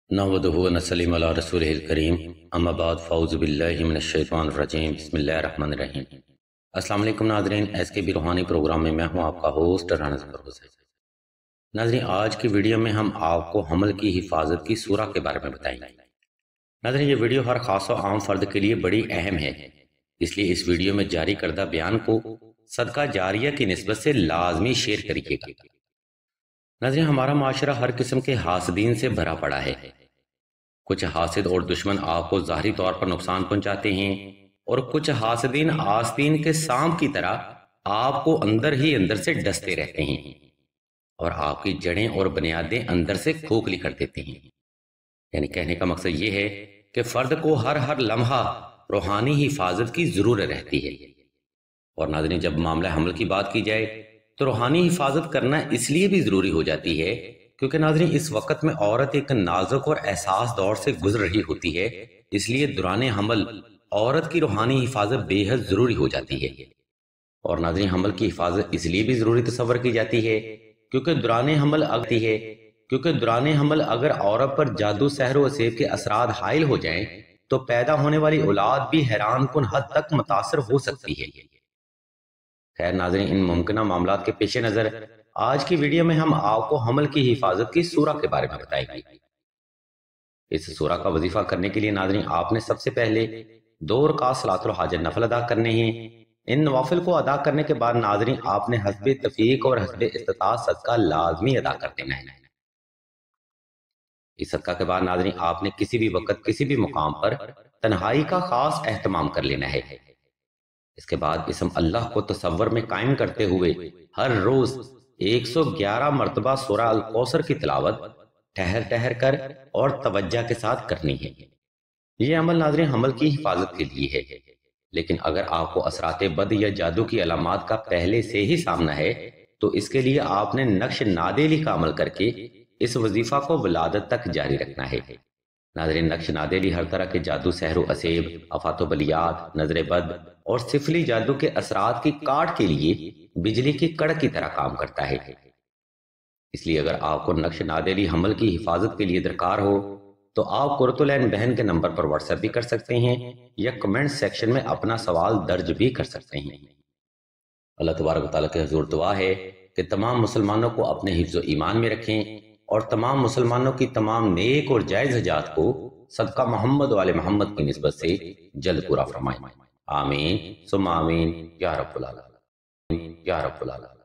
नहमदुहु व नसल्लिमु अला रसूलिहिल करीम अम्मा बाद फ़ऊज़ु बिल्लाहि मिनश शैतानिर रजीम बिस्मिल्लाहिर रहमानिर रहीम। अस्सलाम वालेकुम नाज़रीन, एसकेबी रूहानी प्रोग्राम में मैं हूं आपका होस्ट राना ज़फ़र हुसैन। नाज़रीन, आज की वीडियो में हम आपको हमल की हिफाजत की सूरा के बारे में बताएंगे। नाज़रीन, ये वीडियो हर खास और आम फर्द के लिए बड़ी अहम है, इसलिए इस वीडियो में जारी करदा बयान को सदका जारिया की निस्बत से लाजमी शेयर करिएगा। नाज़रीन, हमारा माशरा हर किस्म के हासदीन से भरा पड़ा है। कुछ हासिद और दुश्मन आपको ज़ाहिरी तौर पर नुकसान पहुंचाते हैं और कुछ हासिदीन आस्तीन के सांप की तरह आपको अंदर ही अंदर से डसते रहते हैं और आपकी जड़ें और बुनियादें अंदर से खोखली कर देते हैं। यानी कहने का मकसद ये है कि फर्द को हर लम्हा रूहानी हिफाजत की जरूरत रहती है। और नाज़रीन, जब मामला हमल की बात की जाए तो रूहानी हिफाजत करना इसलिए भी जरूरी हो जाती है क्योंकि नाज़रीन, इस वक्त में औरत एक नाजुक और एहसास दौर से गुजर रही होती है, इसलिए दौरान हमल औरत की रूहानी हिफाजत बेहद जरूरी हो जाती है। और नाज़रीन, हमल की हिफाजत इसलिए भी जरूरी तस्वर की जाती है क्योंकि दौरान हमल अगर औरत पर जादू सहर व सेब के असरात हाइल हो जाएं तो पैदा होने वाली औलाद भी हैरान कुन हद तक मुतासर हो सकती है। खैर नाज़रीन, इन मुमकिन मामलात के पेश नजर आज की वीडियो में हम आपको हमल की हिफाजत की सूरा के बारे में बताएंगे। इस सूरा का वजीफा करने के लिए नाज़रीन, आपने सबसे पहले 2 रकात सलातुल हाजत नफल अदा करने हैं। इन नवाफिल को अदा करने के बाद नाज़रीन, आपने हस्बे तफीक और हस्बे इस्तिताअत सदका लाजमी अदा कर देना है। इस सदका के बाद नाज़रीन, आपने किसी भी वक्त किसी भी मुकाम पर तन्हाई का खास एहतमाम कर लेना है। इसके बाद इसम अल्लाह को तसव्वुर में कायम करते हुए हर रोज 111 मरतबा सूरा अल कौसर की तिलावत ठहर कर और तवज्जो के साथ करनी है। ये अमल नाज़रीन हमल की हिफाजत के लिए है, लेकिन अगर आपको असराते बद या जादू की अलामात का पहले से ही सामना है तो इसके लिए आपने नक्श नादेली का अमल करके इस वजीफा को विलादत तक जारी रखना है। नाज़रीन, नक्श नादेली हर तरह के जादू, सहरो असेब, अफातो बलियात, नजर बद और सिफली जादू के असरात की काट के लिए बिजली की कड़क की तरह काम करता है। इसलिए अगर आपको नक्श नादेली हमल की हिफाजत के लिए दरकार हो तो आप कुर्तुल ऐन बहन के नंबर पर व्हाट्सएप भी कर सकते हैं या कमेंट सेक्शन में अपना सवाल दर्ज भी कर सकते हैं। अल्लाह तबारक व तआला के हुजूर दुआ है कि तमाम मुसलमानों को अपने हिफ्ज़ ईमान में रखें और तमाम मुसलमानों की तमाम नेक और जायज़ हजात को सदका मोहम्मद वाले मोहम्मद की निस्बत से जल्द पूरा फरमाएं। आमीन सुम्मा आमीन या रब्बुल आलमीन या रब्बुल आलमीन।